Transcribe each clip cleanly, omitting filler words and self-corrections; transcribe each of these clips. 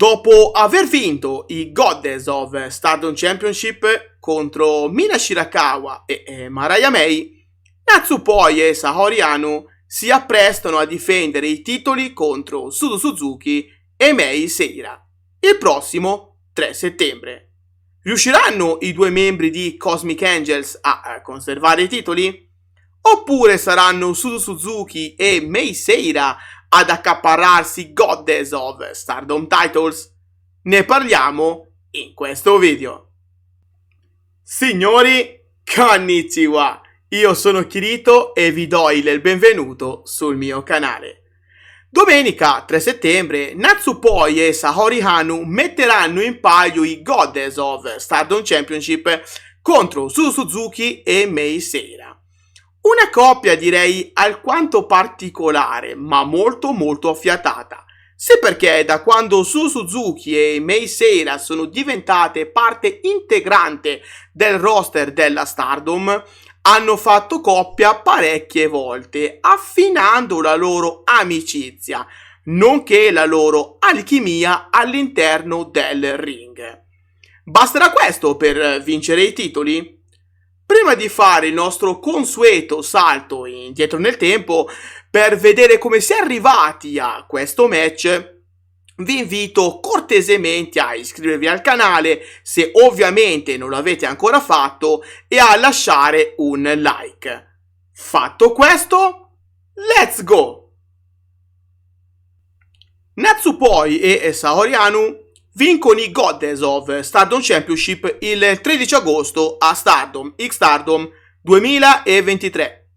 Dopo aver vinto i Goddess of Stardom Championship contro Mina Shirakawa e Mariah May, Natsupoi e Saori Anou si apprestano a difendere i titoli contro Suzu Suzuki e Mei Seira il prossimo 3 settembre. Riusciranno i due membri di Cosmic Angels a conservare i titoli? Oppure saranno Suzu Suzuki e Mei Seira ad accaparrarsi Goddess of Stardom Titles? Ne parliamo in questo video. Signori, konnichiwa! Io sono Kirito e vi do il benvenuto sul mio canale. Domenica 3 settembre Natsupoi e Saori Anou metteranno in palio i Goddess of Stardom Championship contro Suzu Suzuki e Mei Seira. Una coppia direi alquanto particolare, ma molto affiatata. Sì, perché da quando Suzu Suzuki e Mei Seira sono diventate parte integrante del roster della Stardom, hanno fatto coppia parecchie volte, affinando la loro amicizia, nonché la loro alchimia all'interno del ring. Basterà questo per vincere i titoli? Prima di fare il nostro consueto salto indietro nel tempo per vedere come si è arrivati a questo match, vi invito cortesemente a iscrivervi al canale se ovviamente non l'avete ancora fatto e a lasciare un like. Fatto questo, let's go! Natsupoi e Saori Anou vincono i Goddess of Stardom Championship il 13 agosto a Stardom X Stardom 2023,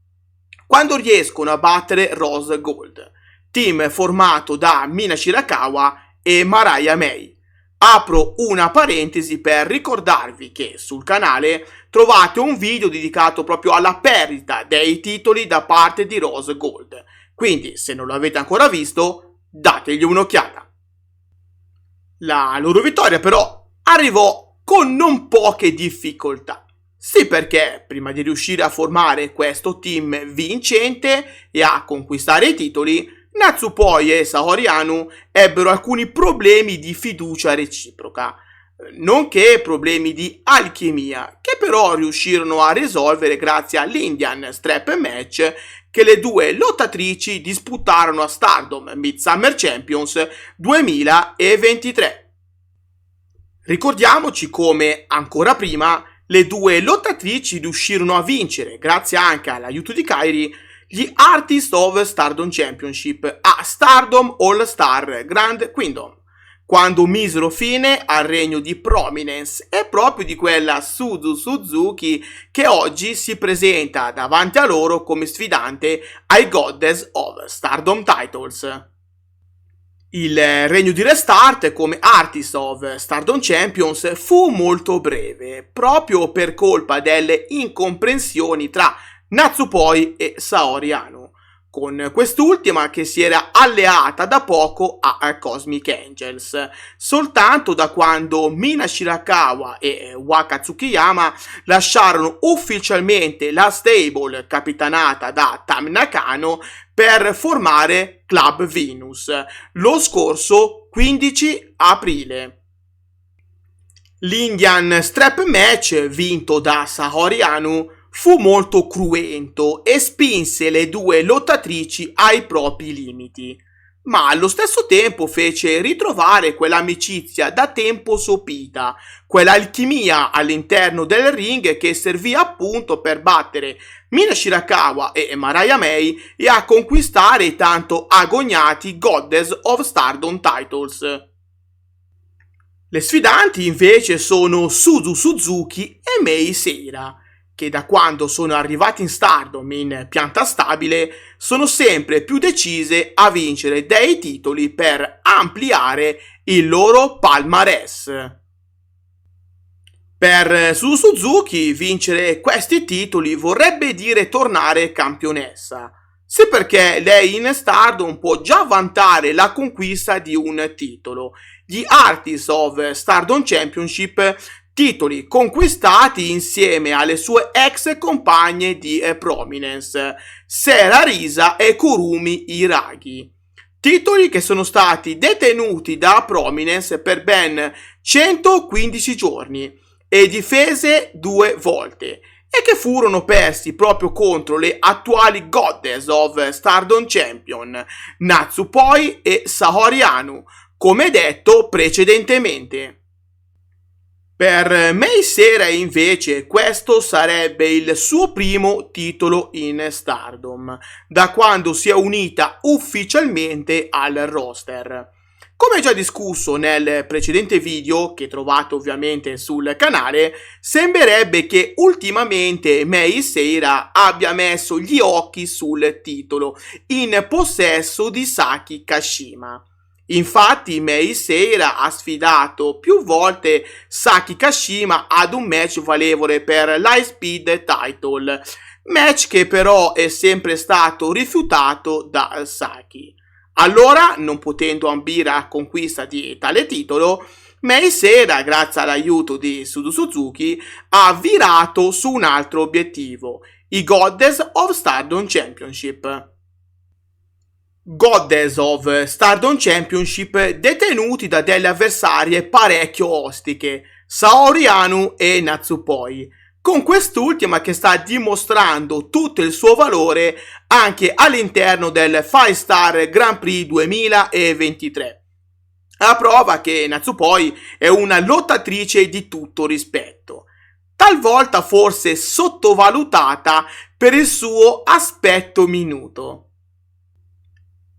quando riescono a battere Rose Gold, team formato da Mina Shirakawa e Mariah May. Apro una parentesi per ricordarvi che sul canale trovate un video dedicato proprio alla perdita dei titoli da parte di Rose Gold, quindi se non lo avete ancora visto dategli un'occhiata. La loro vittoria però arrivò con non poche difficoltà. Sì, perché prima di riuscire a formare questo team vincente e a conquistare i titoli, Natsupoi e Saori Anou ebbero alcuni problemi di fiducia reciproca, nonché problemi di alchimia, che però riuscirono a risolvere grazie all'Indian Strap Match che le due lottatrici disputarono a Stardom Mid-Summer Champions 2023. Ricordiamoci come, ancora prima, le due lottatrici riuscirono a vincere, grazie anche all'aiuto di Kairi, gli Artist of Stardom Championship a Stardom All Star Grand Kingdom, quando misero fine al regno di Prominence e proprio di quella Suzu Suzuki che oggi si presenta davanti a loro come sfidante ai Goddess of Stardom Titles. Il regno di Restart come Artist of Stardom Champions fu molto breve, proprio per colpa delle incomprensioni tra Natsupoi e Saori Anou, con quest'ultima che si era alleata da poco a Cosmic Angels, soltanto da quando Mina Shirakawa e Waka Tsukiyama lasciarono ufficialmente la stable capitanata da Tam Nakano per formare Club Venus lo scorso 15 aprile. L'Indian Strap Match vinto da Saori Anou fu molto cruento e spinse le due lottatrici ai propri limiti, ma allo stesso tempo fece ritrovare quell'amicizia da tempo sopita, quell'alchimia all'interno del ring che servì appunto per battere Mina Shirakawa e Mariah May e a conquistare i tanto agognati Goddess of Stardom Titles. Le sfidanti invece sono Suzu Suzuki e Mei Seira, che da quando sono arrivati in Stardom in pianta stabile sono sempre più decise a vincere dei titoli per ampliare il loro palmarès. Per Suzu Suzuki vincere questi titoli vorrebbe dire tornare campionessa. Sì, perché lei in Stardom può già vantare la conquista di un titolo, gli Artist of Stardom Championship, titoli conquistati insieme alle sue ex compagne di Prominence, Sera Risa e Kurumi Hiragi. titoli che sono stati detenuti da Prominence per ben 115 giorni e difese 2 volte, e che furono persi proprio contro le attuali Goddess of Stardom Champion, Natsupoi e Saori Anou, come detto precedentemente. Per Mei Serai invece questo sarebbe il suo primo titolo in Stardom, da quando si è unita ufficialmente al roster. Come già discusso nel precedente video, che trovate ovviamente sul canale, sembrerebbe che ultimamente Mei Seira abbia messo gli occhi sul titolo, in possesso di Saki Kashima. Infatti Mei Seira ha sfidato più volte Saki Kashima ad un match valevole per l'High Speed Title, match che però è sempre stato rifiutato da Saki. Allora, non potendo ambire a conquista di tale titolo, Mei Seira, grazie all'aiuto di Suzu Suzuki, ha virato su un altro obiettivo, i Goddess of Stardom Championship. Goddess of Stardom Championship detenuti da delle avversarie parecchio ostiche, Saori Anou e Natsupoi, con quest'ultima che sta dimostrando tutto il suo valore anche all'interno del 5-Star Grand Prix 2023. A prova che Natsupoi è una lottatrice di tutto rispetto, talvolta forse sottovalutata per il suo aspetto minuto.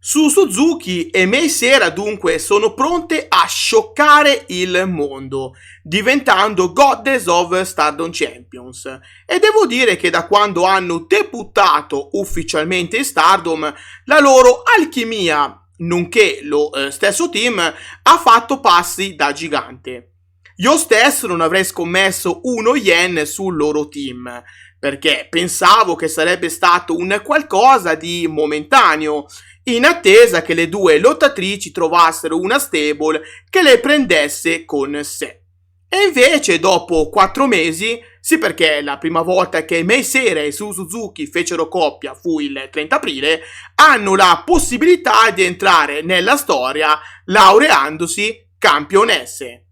Su Suzuki e Mei Seira dunque sono pronte a scioccare il mondo, diventando Goddess of Stardom Champions. E devo dire che da quando hanno debuttato ufficialmente in Stardom, la loro alchimia, nonché lo stesso team, ha fatto passi da gigante. Io stesso non avrei scommesso 1 yen sul loro team, perché pensavo che sarebbe stato un qualcosa di momentaneo, in attesa che le due lottatrici trovassero una stable che le prendesse con sé. E invece dopo 4 mesi, sì, perché la prima volta che Mei Seira e Su Suzuki fecero coppia fu il 30 aprile, hanno la possibilità di entrare nella storia laureandosi campionesse.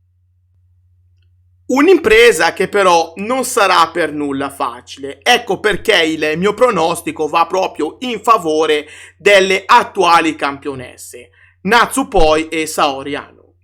Un'impresa che però non sarà per nulla facile, ecco perché il mio pronostico va proprio in favore delle attuali campionesse, Natsupoi e Saori Anou.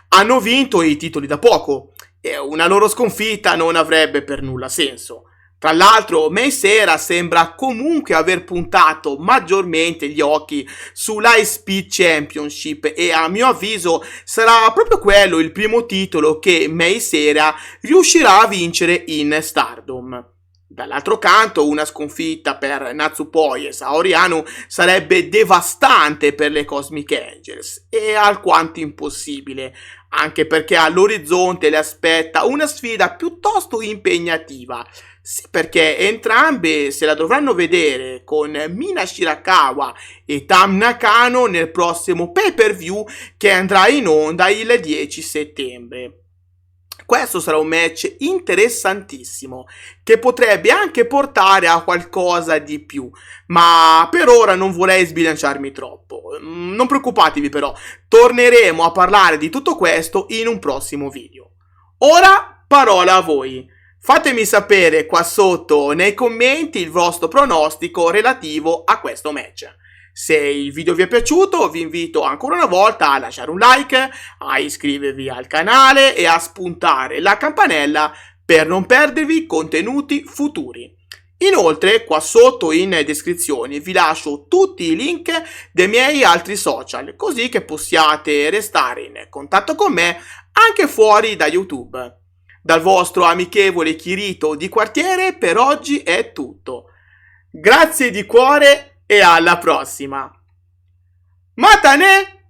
Hanno vinto i titoli da poco e una loro sconfitta non avrebbe per nulla senso. Tra l'altro Mei Seira sembra comunque aver puntato maggiormente gli occhi sull'High Speed Championship e a mio avviso sarà proprio quello il primo titolo che Mei Seira riuscirà a vincere in Stardom. Dall'altro canto una sconfitta per Natsupoi e Saori Anou sarebbe devastante per le Cosmic Angels e alquanto impossibile, anche perché all'orizzonte le aspetta una sfida piuttosto impegnativa. Sì, perché entrambe se la dovranno vedere con Mina Shirakawa e Tam Nakano nel prossimo pay-per-view che andrà in onda il 10 settembre. Questo sarà un match interessantissimo che potrebbe anche portare a qualcosa di più, ma per ora non vorrei sbilanciarmi troppo. Non preoccupatevi però, torneremo a parlare di tutto questo in un prossimo video. Ora parola a voi. Fatemi sapere qua sotto nei commenti il vostro pronostico relativo a questo match. Se il video vi è piaciuto vi invito ancora una volta a lasciare un like, a iscrivervi al canale e a spuntare la campanella per non perdervi contenuti futuri. Inoltre qua sotto in descrizione vi lascio tutti i link dei miei altri social, così che possiate restare in contatto con me anche fuori da YouTube. Dal vostro amichevole Kirito di quartiere per oggi è tutto. Grazie di cuore e alla prossima. Matane!